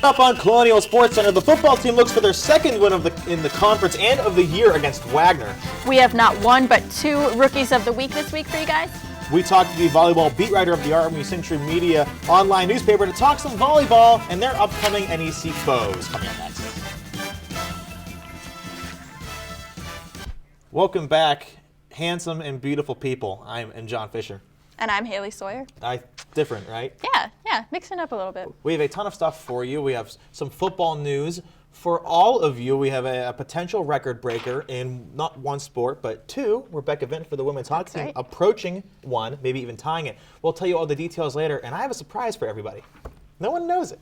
Up on Colonial Sports Center, the football team looks for their second win in the conference and of the year against Wagner. We have not one, but two Rookies of the Week this week for you guys. We talked to the volleyball beat writer of the Army Century Media online newspaper to talk some volleyball and their upcoming NEC foes. Coming up next. Welcome back, handsome and beautiful people. I'm John Fisher. And I'm Haley Sawyer. Different, right? Yeah, mixing up a little bit. We have a ton of stuff for you. We have some football news for all of you. We have a potential record breaker in not one sport, but two. Rebecca Vint for the women's hockey team, approaching one, maybe even tying it. We'll tell you all the details later, and I have a surprise for everybody. No one knows it.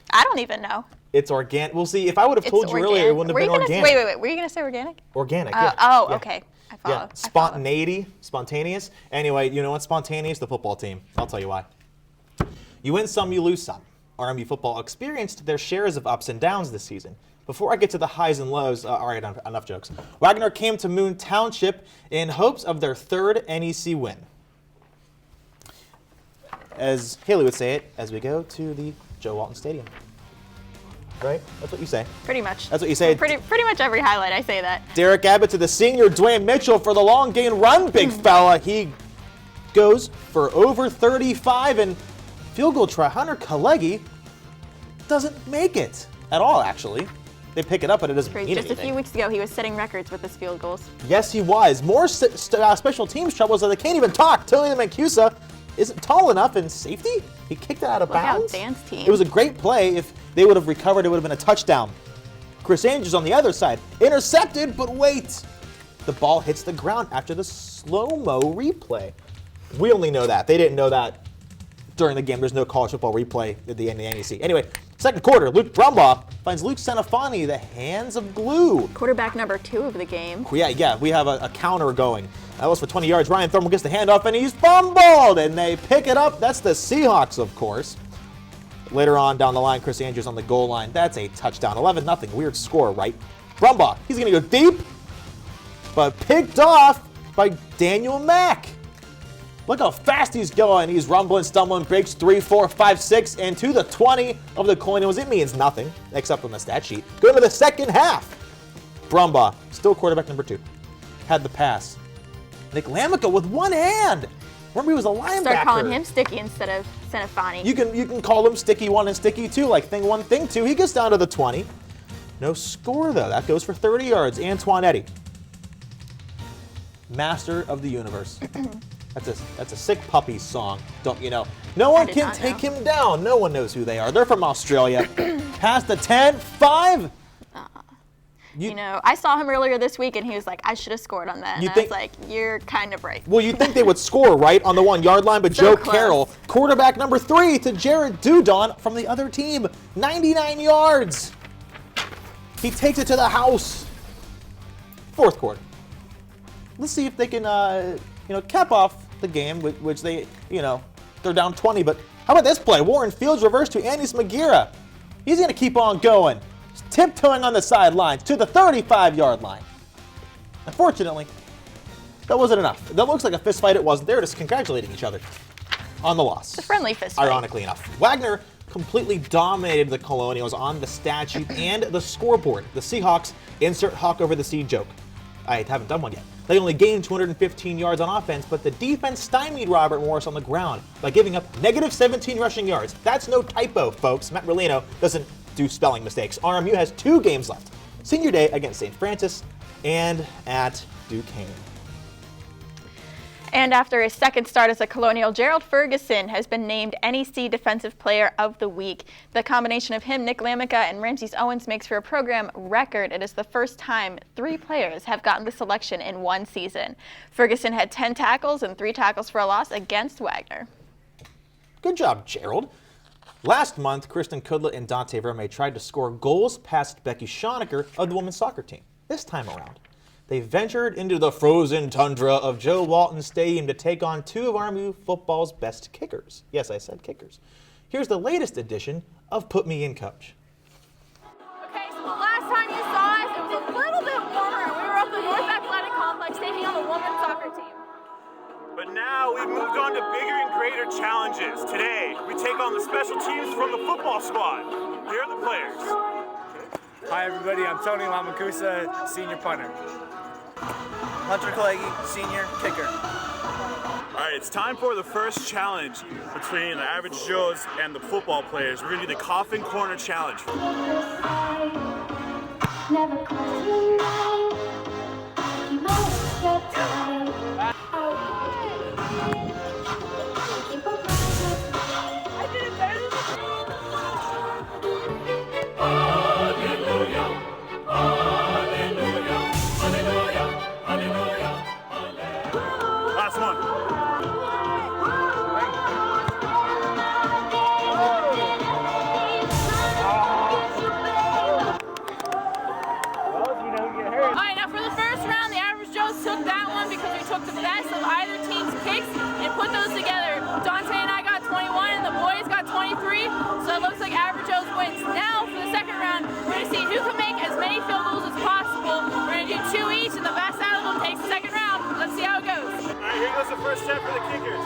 I don't even know. It's organic. We'll see. If I would have told you earlier, it wouldn't have been organic. Wait. Were you going to say organic? Organic, yeah. Oh, okay. I follow. Yeah, spontaneity, spontaneous. Anyway, you know what's spontaneous? The football team. I'll tell you why. You win some, you lose some. RMU football experienced their shares of ups and downs this season. Before I get to the highs and lows, all right, enough jokes. Wagner came to Moon Township in hopes of their third NEC win. As Haley would say it, as we go to the Joe Walton Stadium. Right? That's what you say. Pretty much. That's what you say. Pretty much every highlight I say that. Derek Abbott to the senior Dwayne Mitchell for the long gain run, big fella. He goes for over 35 and field goal try. Hunter Kalegi doesn't make it at all, actually. They pick it up, but it doesn't mean anything. Just a few weeks ago, he was setting records with his field goals. Yes, he was. More special teams troubles that they can't even talk. Tony Mancusa isn't tall enough, and safety? He kicked it out of bounds. Look out, dance team. It was a great play. If they would have recovered, it would have been a touchdown. Chris Andrews on the other side. Intercepted, but wait. The ball hits the ground after the slow-mo replay. We only know that. They didn't know that during the game. There's no college football replay at the end of the NEC. Anyway, second quarter, Luke Brumbaugh finds Luke Senafani the hands of glue. Quarterback number 2 of the game. Yeah, we have a counter going. That was for 20 yards. Ryan Thurman gets the handoff, and he's fumbled, and they pick it up. That's the Seahawks, of course. Later on down the line, Chris Andrews on the goal line. That's a touchdown. 11-0. Weird score, right? Brumbaugh, he's going to go deep, but picked off by Daniel Mack. Look how fast he's going. He's rumbling, stumbling, breaks 3, 4, 5, 6, and to the 20 of the Colonials. It means nothing, except on the stat sheet. Go to the second half. Brumbaugh, still quarterback number 2, had the pass. Nick Lamica with one hand. Remember, he was a linebacker. Start calling him Sticky instead of Senafani. You can call him Sticky 1 and Sticky 2, like Thing 1, Thing 2. He gets down to the 20. No score, though. That goes for 30 yards. Antoine Eddy, Master of the Universe. That's a Sick Puppies song, don't you know? No one can take him down. No one knows who they are. They're from Australia. Past the 10, 5. You know, I saw him earlier this week, and he was like, I should have scored on that. And I was like, you're kind of right. Well, you'd think they would score, right, on the 1 yard line, but So Joe Carroll, quarterback number 3 to Jared Dudon from the other team, 99 yards. He takes it to the house. Fourth quarter. Let's see if they can, cap off the game, which they, they're down 20. But how about this play? Warren Fields reversed to Anis Magira. He's going to keep on going. Tiptoeing on the sidelines to the 35-yard line. Unfortunately, that wasn't enough. That looks like a fist fight. It wasn't. They were just congratulating each other on the loss. It's a friendly fist fight. Ironically enough. Wagner completely dominated the Colonials on the stat sheet and the scoreboard. The Seahawks insert Hawk over the sea joke. I haven't done one yet. They only gained 215 yards on offense, but the defense stymied Robert Morris on the ground by giving up negative 17 rushing yards. That's no typo, folks. Matt Merlino doesn't do spelling mistakes. RMU has 2 games left. Senior day against St. Francis and at Duquesne. And after his second start as a Colonial, Gerald Ferguson has been named NEC Defensive Player of the Week. The combination of him, Nick Lamica, and Ramses Owens makes for a program record. It is the first time 3 players have gotten the selection in one season. Ferguson had 10 tackles and 3 tackles for a loss against Wagner. Good job, Gerald. Last month, Kristen Kudla and Dante Verme tried to score goals past Becky Schonecker of the women's soccer team. This time around, they ventured into the frozen tundra of Joe Walton Stadium to take on 2 of RMU football's best kickers. Yes, I said kickers. Here's the latest edition of Put Me In, Coach. Okay, so the last time you saw us, it was a little bit warmer. We were up the North Athletic Complex taking on the women's soccer team. But now we've moved on to bigger and greater challenges. Today, we take on the special teams from the football squad. Here are the players. Hi everybody, I'm Tony Lamakusa, senior punter. Hunter Kalegi, senior kicker. All right, it's time for the first challenge between the average Joes and the football players. We're gonna do the coffin corner challenge. Never cross your mind. You must get tired. Keep a promise. I did it better than Last one. Alright, now for the first round, the average Joes took that one because we took the best of either team's kicks and put those together. Dante and I got 21 and the boys got 23, so it looks like average Joes wins. Now for the second round, we're going to see who can make as many field goals as possible. We're going to do 2 each and the best out of them takes the second round. Let's see how it goes. All right, here goes the first set for the kickers.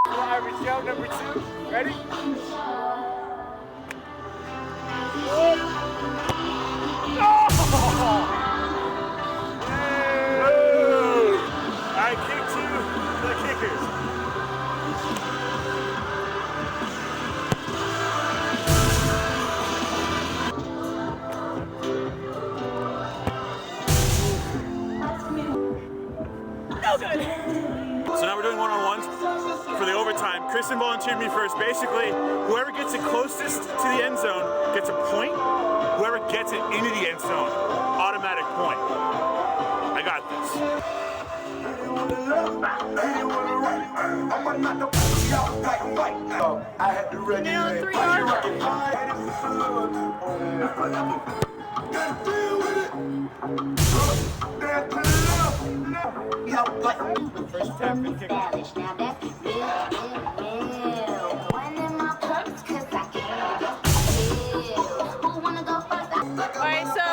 Average Joe, number 2. Ready? All right, kick 2 for the kickers. No good. So now we're doing one-on-ones for the overtime. Kristen volunteered me first. Basically, whoever gets it closest to the end zone gets a point. Whoever gets it into the end zone, automatic point. I got this. Now 3 yards. First 10 for the kicker. Now that's real. One in my purse, 'cause I can't feel. Who wanna go first? Alright, so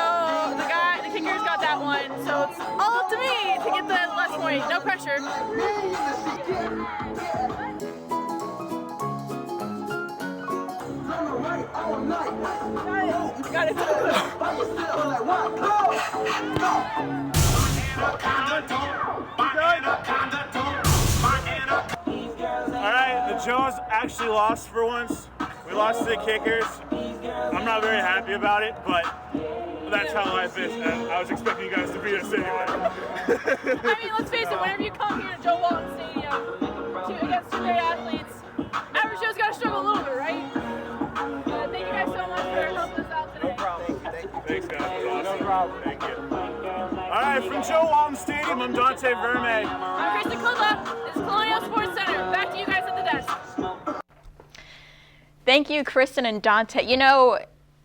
the kicker's got that one, so it's all up to me to get the less point. No pressure. Got it. All right, the Joes actually lost for once. We lost to the kickers. I'm not very happy about it, but that's how life is. I was expecting you guys to beat us anyway. I mean, let's face it, whenever you come here to Joe Walton Stadium against 2 great athletes, average Joe's got to struggle a little bit, right? Thank you guys so much for helping us out today. Thanks, guys. That was awesome. No problem. Thank you. All right, from Joe Walton Stadium, I'm Dante Verme. I'm Kristen Kudla. This is Colonial Sports Center. Back to you guys at the desk. Thank you, Kristen and Dante. You know,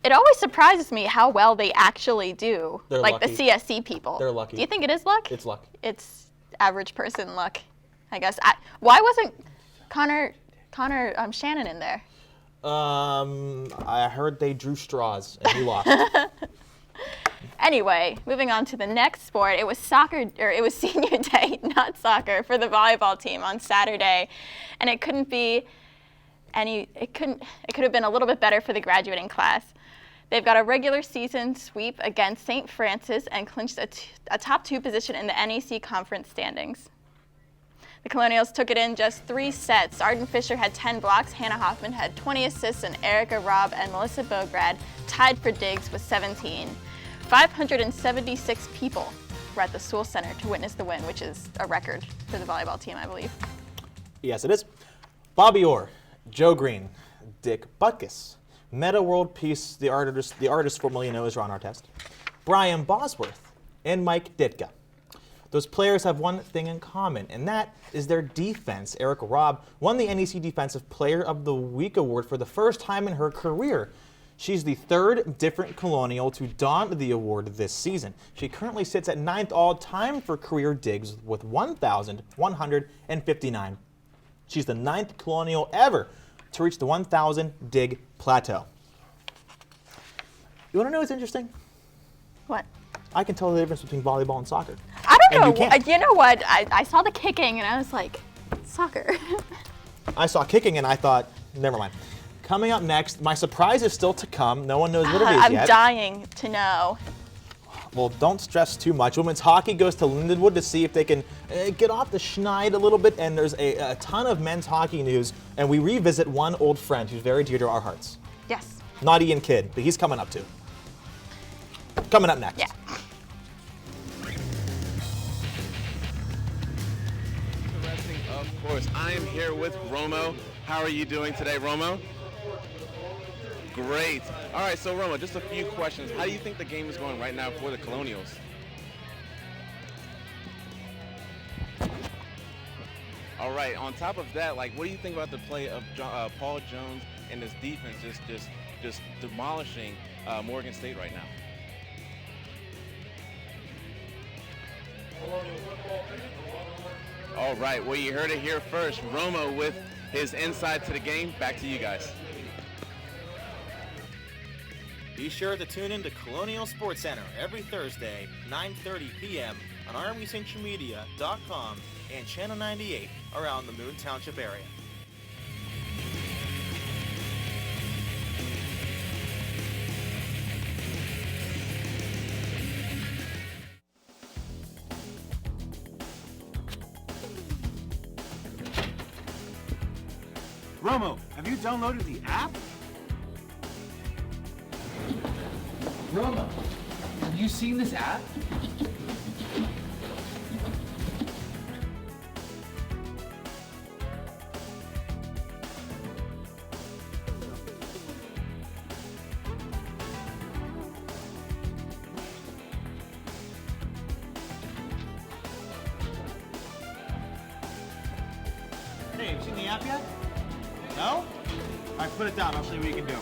it always surprises me how well they actually do. They're like lucky. the CSC people. They're lucky. Do you think it is luck? It's luck. It's average person luck, I guess. Why wasn't Connor Shannon in there? I heard they drew straws and he lost. Anyway, moving on to the next sport. It was senior day, not soccer, for the volleyball team on Saturday, and it could have been a little bit better for the graduating class. They've got a regular season sweep against St. Francis and clinched a top 2 position in the NEC conference standings. The Colonials took it in just 3 sets. Arden Fisher had 10 blocks, Hannah Hoffman had 20 assists, and Erica Robb and Melissa Bograd tied for Diggs with 17. 576 people were at the Sewell Center to witness the win, which is a record for the volleyball team, I believe. Yes, it is. Bobby Orr, Joe Green, Dick Butkus, Meta World Peace, the artist formerly known as Ron Artest, Brian Bosworth, and Mike Ditka. Those players have one thing in common, and that is their defense. Erica Robb won the NEC Defensive Player of the Week award for the first time in her career. She's the 3rd different Colonial to don the award this season. She currently sits at 9th all-time for career digs with 1,159. She's the 9th Colonial ever to reach the 1,000 dig plateau. You want to know what's interesting? What? I can tell the difference between volleyball and soccer. I don't don't And you know. can't. You know what? I saw the kicking and I was like, soccer. I saw kicking and I thought, never mind. Coming up next, my surprise is still to come. No one knows what it is I'm yet. dying to know. Well, don't stress too much. Women's hockey goes to Lindenwood to see if they can get off the schneid a little bit, and there's a ton of men's hockey news, and we revisit one old friend who's very dear to our hearts. Yes. Not Ian Kidd, but he's coming up too. Coming up next. Yeah. Of course, I am here with Romo. How are you doing today, Romo? Great. All right, so Romo, just a few questions. How do you think the game is going right now for the Colonials? All right, on top of that, like, what do you think about the play of Paul Jones and his defense just demolishing Morgan State right now? All right, well, you heard it here first. Romo with his insight to the game. Back to you guys. Be sure to tune in to Colonial Sports Center every Thursday, 9:30 p.m. on armycentralmedia.com and Channel 98 around the Moon Township area. Romo, have you downloaded the app? Roma, have you seen this app? Hey, have you seen the app yet? No? All right, put it down. I'll show you what you can do.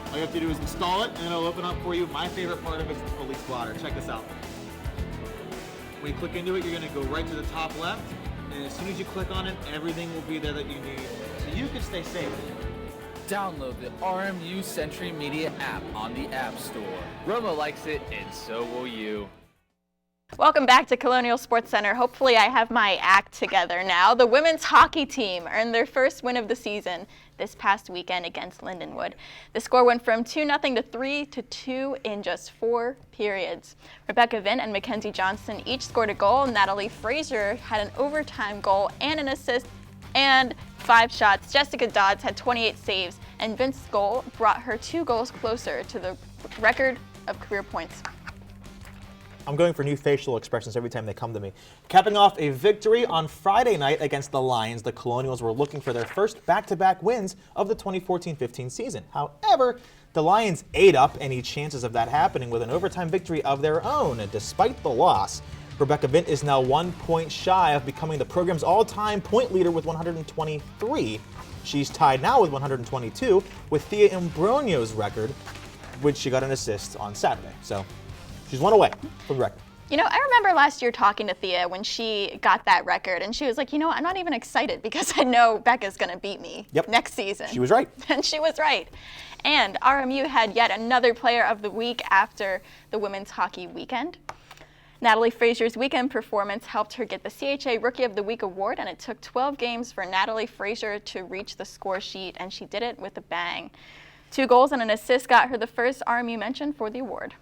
All you have to do is install it, and it'll open up for you. My favorite part of it is the police blotter. Check this out. When you click into it, you're going to go right to the top left, and as soon as you click on it, everything will be there that you need, so you can stay safe. Download the RMU Century Media app on the App Store. Romo likes it, and so will you. Welcome back to Colonial Sports Center. Hopefully I have my act together now. The women's hockey team earned their first win of the season this past weekend against Lindenwood. The score went from 2-0 to 3-2 in just 4 periods. Rebecca Vint and Mackenzie Johnston each scored a goal. Natalie Frazier had an overtime goal and an assist and 5 shots. Jessica Dodds had 28 saves, and Vint's goal brought her 2 goals closer to the record of career points. I'm going for new facial expressions every time they come to me. Capping off a victory on Friday night against the Lions, the Colonials were looking for their first back-to-back wins of the 2014-15 season. However, the Lions ate up any chances of that happening with an overtime victory of their own. And despite the loss, Rebecca Vint is now 1 point shy of becoming the program's all-time point leader with 123. She's tied now with 122 with Thea Imbrogno's record, which she got an assist on Saturday. So she's 1 away from the record. You know, I remember last year talking to Thea when she got that record, and she was like, you know, I'm not even excited because I know Becca's going to beat me next season. She was right. And she was right. And RMU had yet another player of the week after the women's hockey weekend. Natalie Frazier's weekend performance helped her get the CHA Rookie of the Week award, and it took 12 games for Natalie Frazier to reach the score sheet, and she did it with a bang. 2 goals and an assist got her the first RMU mention for the award.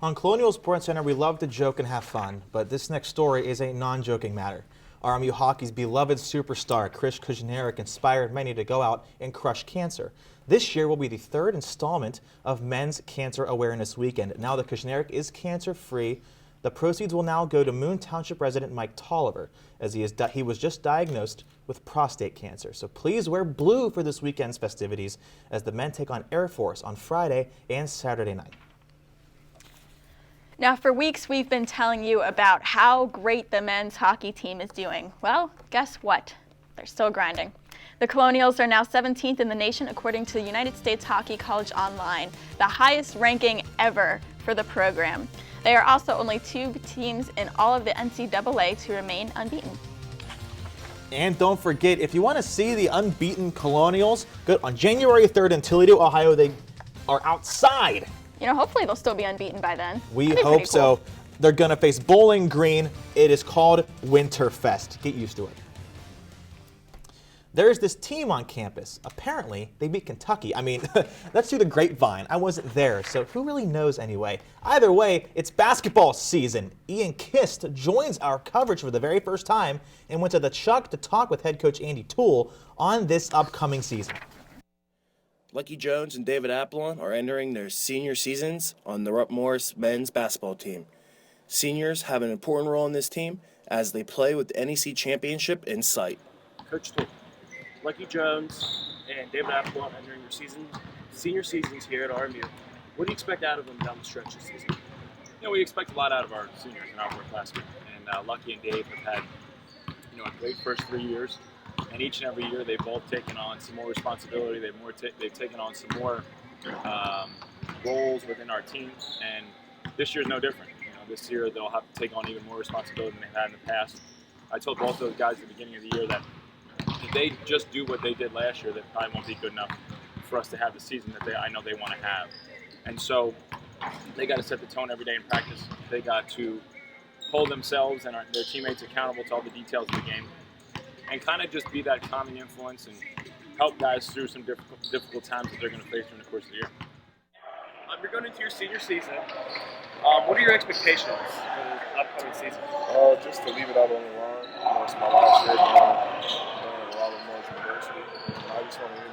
On Colonial Sports Center, we love to joke and have fun, but this next story is a non-joking matter. RMU hockey's beloved superstar, Chris Kuznarek, inspired many to go out and crush cancer. This year will be the 3rd installment of Men's Cancer Awareness Weekend. Now that Kuznarek is cancer-free, the proceeds will now go to Moon Township resident Mike Tolliver, as he was just diagnosed with prostate cancer. So please wear blue for this weekend's festivities as the men take on Air Force on Friday and Saturday night. Now, for weeks, we've been telling you about how great the men's hockey team is doing. Well, guess what? They're still grinding. The Colonials are now 17th in the nation, according to the United States Hockey College Online, the highest ranking ever for the program. They are also only 2 teams in all of the NCAA to remain unbeaten. And don't forget, if you want to see the unbeaten Colonials, good on January 3rd in Toledo, Ohio, they are outside. You know, hopefully they'll still be unbeaten by then. We That'd be hope pretty cool. so. They're going to face Bowling Green. It is called Winterfest. Get used to it. There's this team on campus. Apparently, they beat Kentucky. I mean, that's through the grapevine. I wasn't there, so who really knows anyway? Either way, it's basketball season. Ian Kist joins our coverage for the very first time and went to the Chuck to talk with head coach Andy Toole on this upcoming season. Lucky Jones and David Apollon are entering their senior seasons on the Rupp Morris men's basketball team. Seniors have an important role in this team as they play with the NEC championship in sight. Coach Toole, Lucky Jones and David Apollon entering their senior seasons here at RMU. What do you expect out of them down the stretch this season? We expect a lot out of our seniors and our upperclassmen. And Lucky and Dave have had, a great first 3 years. And each and every year, they've both taken on some more responsibility. They've taken on some more roles within our team. And this year's no different. This year they'll have to take on even more responsibility than they've had in the past. I told both those guys at the beginning of the year that if they just do what they did last year, that probably won't be good enough for us to have the season that I know they want to have. And so they got to set the tone every day in practice. They got to hold themselves and their teammates accountable to all the details of the game, and kind of just be that calming influence and help guys through some difficult times that they're going to face during the course of the year. You're going into your senior season. What are your expectations for the upcoming season? Just to leave it out on the line. It's my last year at Robert Morris University. I just want to,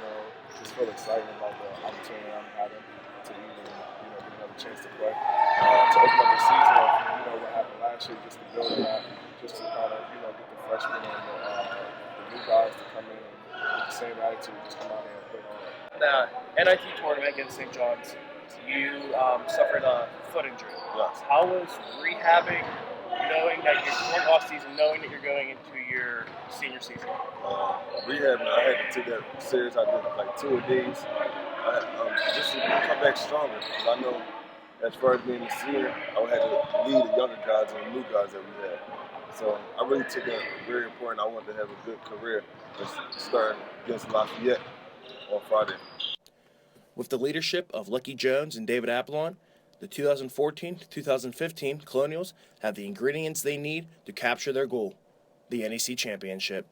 just feel excited about the opportunity I'm having to even, get another chance to play. To open up the season of, what happened last year, just to build on that, just to kind of, get the freshmen and the new guys to come in with the same attitude, just come out here and play on. The NIT tournament against St. John's, you suffered a foot injury. Yes. How was rehabbing, knowing that you're going off season, knowing that you're going into your senior season? Rehabbing, I had to take that serious. I did like 2 days. Just to come back stronger. Because I know as far as being a senior, I would have to lead the younger guys and the new guys that we had. So I really took it very important. I wanted to have a good career, just starting against Lafayette on Friday. With the leadership of Lucky Jones and David Apollon, the 2014-2015 Colonials have the ingredients they need to capture their goal, the NEC championship.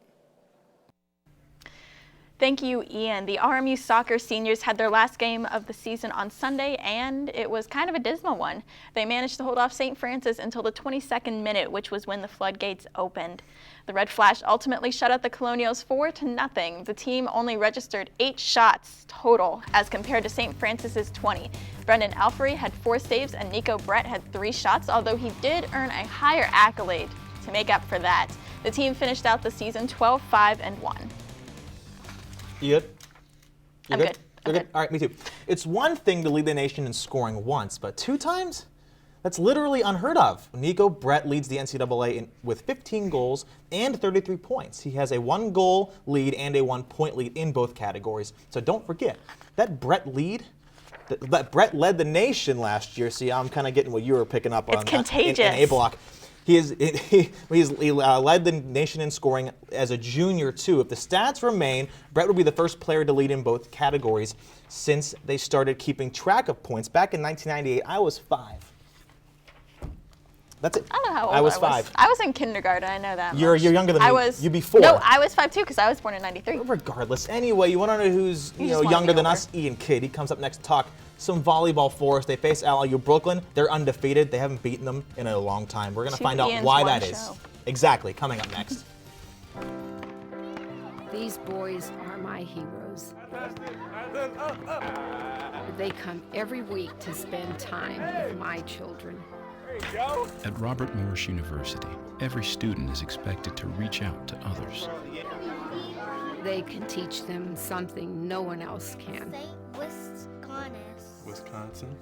Thank you, Ian. The RMU soccer seniors had their last game of the season on Sunday, and it was kind of a dismal one. They managed to hold off St. Francis until the 22nd minute, which was when the floodgates opened. The Red Flash ultimately shut out the Colonials 4-0. The team only registered 8 shots total as compared to St. Francis's 20. Brendan Alfery had 4 saves and Nico Brett had 3 shots, although he did earn a higher accolade to make up for that. The team finished out the season 12-5-1. You good? I'm good. You're good? All right, me too. It's one thing to lead the nation in scoring once, but 2 times? That's literally unheard of. Nico Brett leads the NCAA with 15 goals and 33 points. He has a 1-goal lead and a 1-point lead in both categories. So don't forget, that Brett lead, that Brett led the nation last year. See, I'm kind of getting what you were picking up on. It's contagious. In A block. He led the nation in scoring as a junior, too. If the stats remain, Brett will be the first player to lead in both categories since they started keeping track of points. Back in 1998, I was 5. That's it. I don't know how old I was 5. I was in kindergarten, I know that You're much. younger than me. You'd be 4. No, I was 5 too, because I was born in 93. Regardless. Anyway, you want to know who's You just wanna younger be than older. us? Ian Kidd. He comes up next to talk some volleyball for us. They face LIU Brooklyn. They're undefeated. They haven't beaten them in a long time. We're going to 2 find out Ians, why 1 that is. show. Exactly. Coming up next. These boys are my heroes. They come every week to spend time with my children. At Robert Morris University, every student is expected to reach out to others. They can teach them something no one else can. Wisconsin.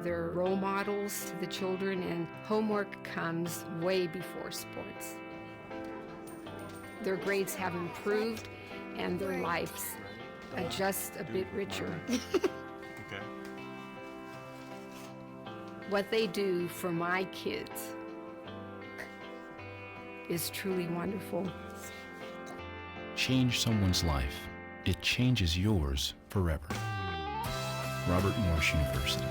They're role models to the children, and homework comes way before sports. Their grades have improved, and their lives are just a bit richer. Okay. What they do for my kids is truly wonderful. Change someone's life. It changes yours forever. Robert Morris University.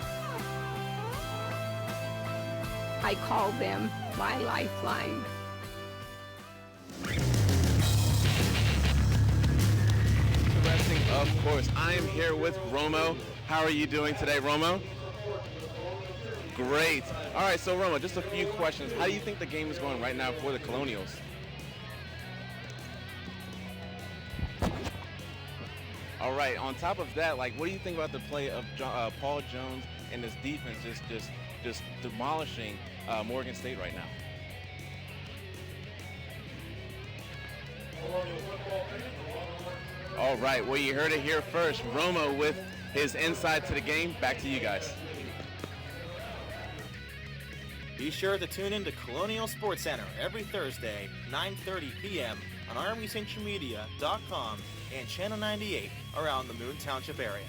I call them my lifeline. Interesting, of course. I am here with Romo. How are you doing today, Romo? Great. All right, so Romo, just a few questions. How do you think the game is going right now for the Colonials? All right, on top of that, like, what do you think about the play of Paul Jones and his defense just demolishing Morgan State right now? All right, well, you heard it here first. Romo with his insight to the game. Back to you guys. Be sure to tune in to Colonial Sports Center every Thursday, 9:30 p.m. on rmucentralmedia.com and Channel 98 around the Moon Township area.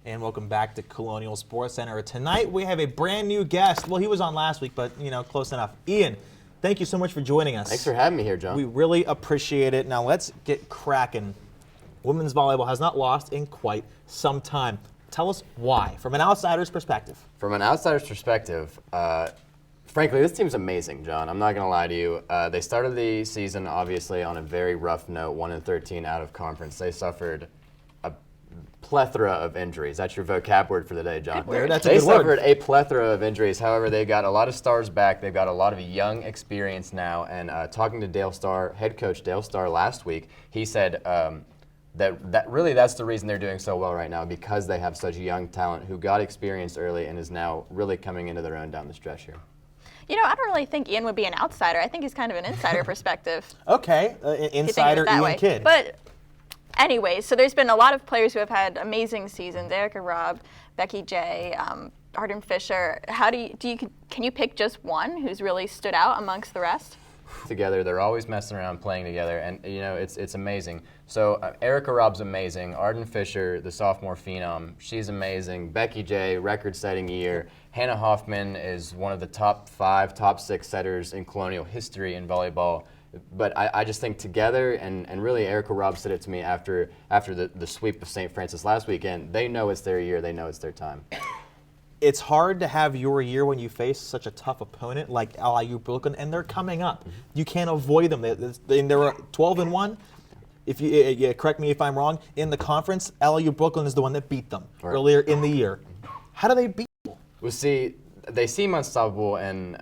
And welcome back to Colonial Sports Center. Tonight we have a brand new guest. Well, he was on last week, but close enough. Ian, thank you so much for joining us. Thanks for having me here, John. We really appreciate it. Now let's get cracking. Women's volleyball has not lost in quite some time. Tell us why, from an outsider's perspective. From an outsider's perspective, frankly, this team's amazing, John. I'm not going to lie to you. They started the season, obviously, on a very rough note, 1-13 out of conference. They suffered a plethora of injuries. That's your vocab word for the day, John. They suffered a plethora of injuries. However, they got a lot of stars back. They've got a lot of young experience now. And talking to Dale Starr, head coach Dale Starr last week, he said that's the reason they're doing so well right now, because they have such young talent who got experience early and is now really coming into their own down the stretch here. I don't really think Ian would be an outsider. I think he's kind of an insider perspective. Okay, insider Ian Kidd. But anyways, so there's been a lot of players who have had amazing seasons. Erica Robb, Becky J, Arden Fisher. Can you pick just one who's really stood out amongst the rest? Together, they're always messing around, playing together, and it's amazing. So Erica Robb's amazing. Arden Fisher, the sophomore phenom, she's amazing. Becky J, record-setting year. Hannah Hoffman is one of the top 5, top 6 setters in Colonial history in volleyball. But I just think together, and really Erica Robb said it to me after the sweep of St. Francis last weekend, they know it's their year, they know it's their time. It's hard to have your year when you face such a tough opponent like LIU Brooklyn, and they're coming up. Mm-hmm. You can't avoid them. They were 12-1. If you correct me if I'm wrong, in the conference, LIU Brooklyn is the one that beat them earlier in the year. How do they beat them? Well, see, they seem unstoppable, and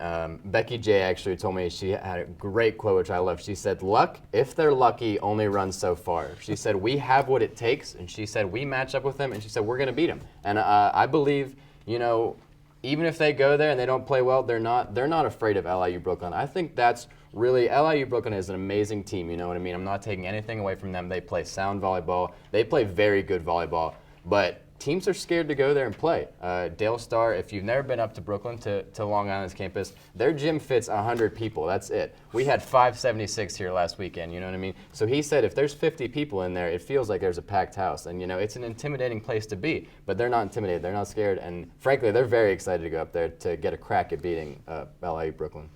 Becky J actually told me, she had a great quote, which I love. She said, luck, if they're lucky, only runs so far. She said, we have what it takes, and she said, we match up with them, and she said, we're going to beat them. And I believe, even if they go there and they don't play well, they're not afraid of LIU Brooklyn. I think that's really, LIU Brooklyn is an amazing team, you know what I mean? I'm not taking anything away from them. They play sound volleyball. They play very good volleyball, but teams are scared to go there and play. Dale Starr, if you've never been up to Brooklyn, to Long Island's campus, their gym fits 100 people. That's it. We had 576 here last weekend, you know what I mean? So he said if there's 50 people in there, it feels like there's a packed house. And, it's an intimidating place to be. But they're not intimidated. They're not scared. And, frankly, they're very excited to go up there to get a crack at beating LIU Brooklyn.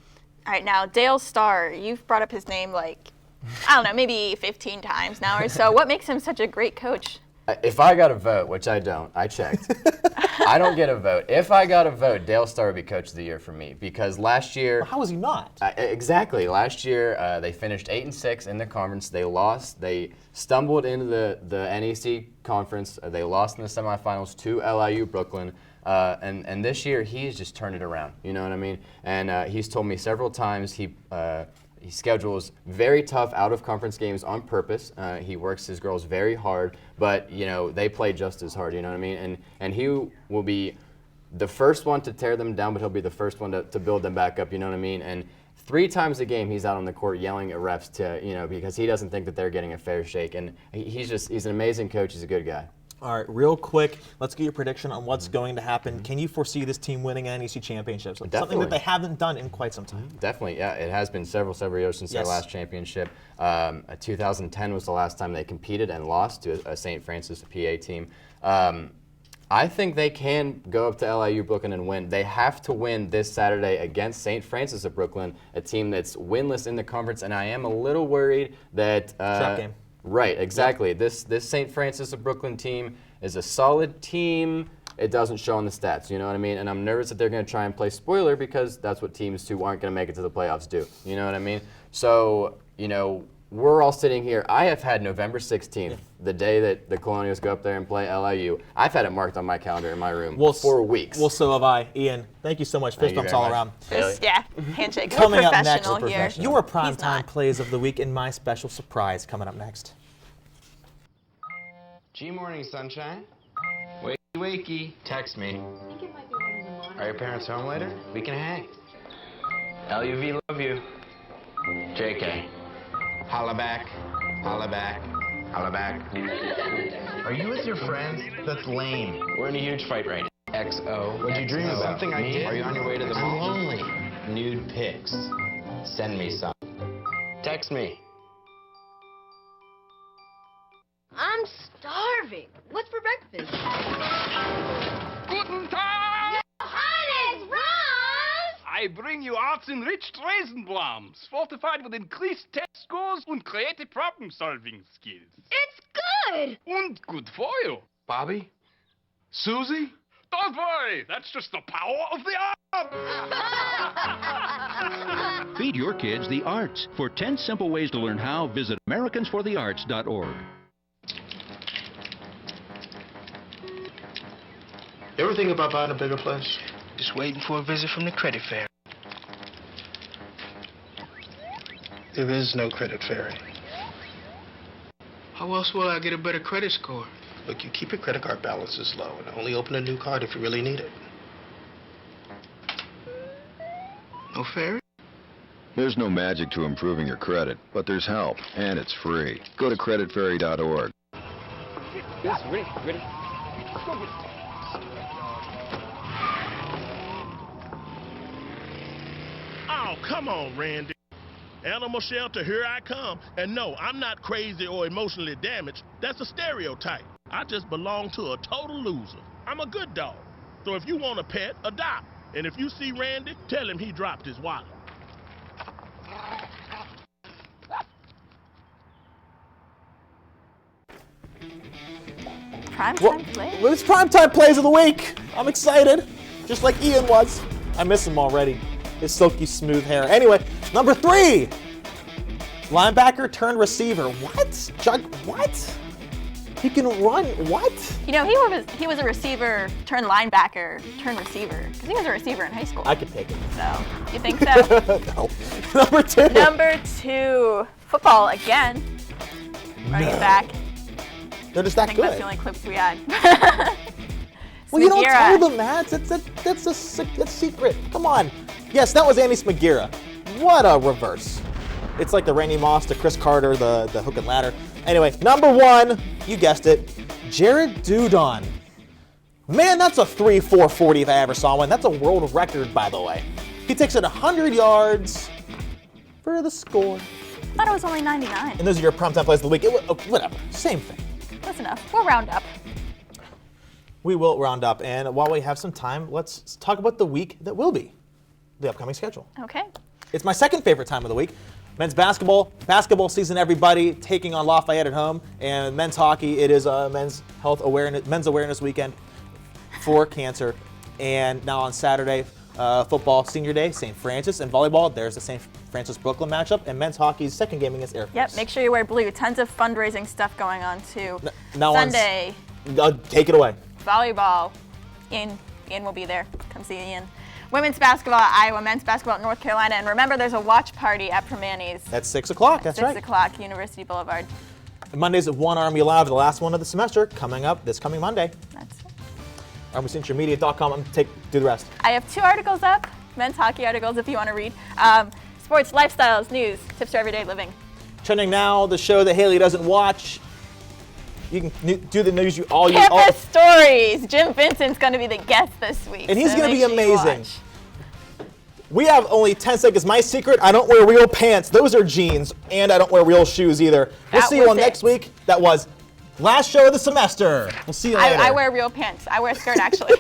All right, now, Dale Starr, you've brought up his name I don't know, maybe 15 times now or so. What makes him such a great coach? If I got a vote, which I don't, I checked. I don't get a vote. If I got a vote, Dale Starr would be Coach of the Year for me, because last year... Well, how was he not? Exactly. Last year, they finished 8-6 in the conference. They lost. They stumbled into the NEC conference. They lost in the semifinals to LIU Brooklyn. And this year, he's just turned it around. You know what I mean? And he's told me several times he schedules very tough out-of-conference games on purpose. He works his girls very hard, but they play just as hard. You know what I mean? And he will be the first one to tear them down, but he'll be the first one to build them back up. You know what I mean? And 3 times a game, he's out on the court yelling at refs because he doesn't think that they're getting a fair shake. And he's an amazing coach. He's a good guy. All right, real quick, let's get your prediction on what's going to happen. Can you foresee this team winning an NEC championship? Something that they haven't done in quite some time. Definitely, yeah. It has been several years since their last championship. 2010 was the last time they competed and lost to a St. Francis PA team. I think they can go up to LIU Brooklyn and win. They have to win this Saturday against St. Francis of Brooklyn, a team that's winless in the conference, and I am a little worried that... Trap game. Right, exactly. This St. Francis of Brooklyn team is a solid team. It doesn't show on the stats, you know what I mean? And I'm nervous that they're going to try and play spoiler because that's what teams who aren't going to make it to the playoffs do. You know what I mean? So, you know, we're all sitting here. I have had November 16th, the day that the Colonials go up there and play LIU. I've had it marked on my calendar in my room for weeks. Well, so have I. Ian, thank you so much. Fist bumps all around. Yeah, handshake. Coming We're up next, professional here. your primetime plays of the week and my special surprise coming up next. G-Morning, sunshine. Wakey, wakey. Text me. Are your parents home later? We can hang. LUV, love you. JK. Holla back. Holla back. Holla back. Are you with your friends? That's lame. We're in a huge fight right now. XO. What'd you dream about? Something I did? Are you on your way to the mall? I'm lonely. Nude pics. Send me some. Text me. I'm starving. What's for breakfast? Guten Tag! Johannes, Ross! I bring you arts-enriched Raisinblams, fortified with increased test scores and creative problem-solving skills. It's good! And good for you. Bobby? Susie? Don't worry, that's just the power of the art! Feed your kids the arts. For 10 simple ways to learn how, visit AmericansForTheArts.org. You ever think about buying a bigger place? Just waiting for a visit from the credit fairy. There is no credit fairy. How else will I get a better credit score? Look, you keep your credit card balances low and only open a new card if you really need it. No fairy? There's no magic to improving your credit, but there's help, and it's free. Go to creditfairy.org. Yes, ready. Oh, come on, Randy. Animal shelter, here I come. And no, I'm not crazy or emotionally damaged. That's a stereotype. I just belong to a total loser. I'm a good dog. So if you want a pet, adopt. And if you see Randy, tell him he dropped his wallet. Primetime plays? It's primetime plays of the week. I'm excited, just like Ian was. I miss him already. His silky smooth hair. Anyway, number 3. Linebacker turned receiver. What? What? He can run. What? You know, he was a receiver turned linebacker turned receiver because he was a receiver in high school. I could take it. So, you think so? No. Number 2. Number 2, football again. Running back. They're just that I think good. that's the only clips we had. Well, you don't tell them that. That's secret. Come on. Yes, that was Andy Smagira. What a reverse. It's like the Randy Moss to Chris Carter, the hook and ladder. Anyway, number 1, you guessed it, Jared Dudon. Man, that's a 3.440 if I ever saw one. That's a world record, by the way. He takes it 100 yards for the score. I thought it was only 99. And those are your primetime plays of the week. Whatever, same thing. That's enough. We'll round up. We will round up, and while we have some time, let's talk about the week that will be, the upcoming schedule. Okay. It's my second favorite time of the week. Men's basketball season, everybody taking on Lafayette at home, and men's hockey. It is a men's awareness weekend for cancer, and now on Saturday, football senior day, St. Francis, and volleyball. There's the St. Francis Brooklyn matchup, and men's hockey's second game against Air Force. Yep. Make sure you wear blue. Tons of fundraising stuff going on too. Now Sunday. Take it away. Volleyball. Ian will be there. Come see Ian. Women's basketball at Iowa, men's basketball at North Carolina, and remember there's a watch party at Permanis. That's 6 o'clock, that's right. 6 o'clock, University Boulevard. Mondays at One Army Live, the last one of the semester, coming up this coming Monday. That's it. ArmyCenturyMedia.com, I'm going to do the rest. I have 2 articles up, men's hockey articles if you want to read. Sports, lifestyles, news, tips for everyday living. Trending now, the show that Haley doesn't watch. You can do the news Campus stories. Jim Vincent's going to be the guest this week. And he's so going to be make sure you amazing. watch. We have only 10 seconds. My secret, I don't wear real pants. Those are jeans. And I don't wear real shoes either. We'll see you all next week. That was last show of the semester. We'll see you later. I wear real pants. I wear a skirt, actually.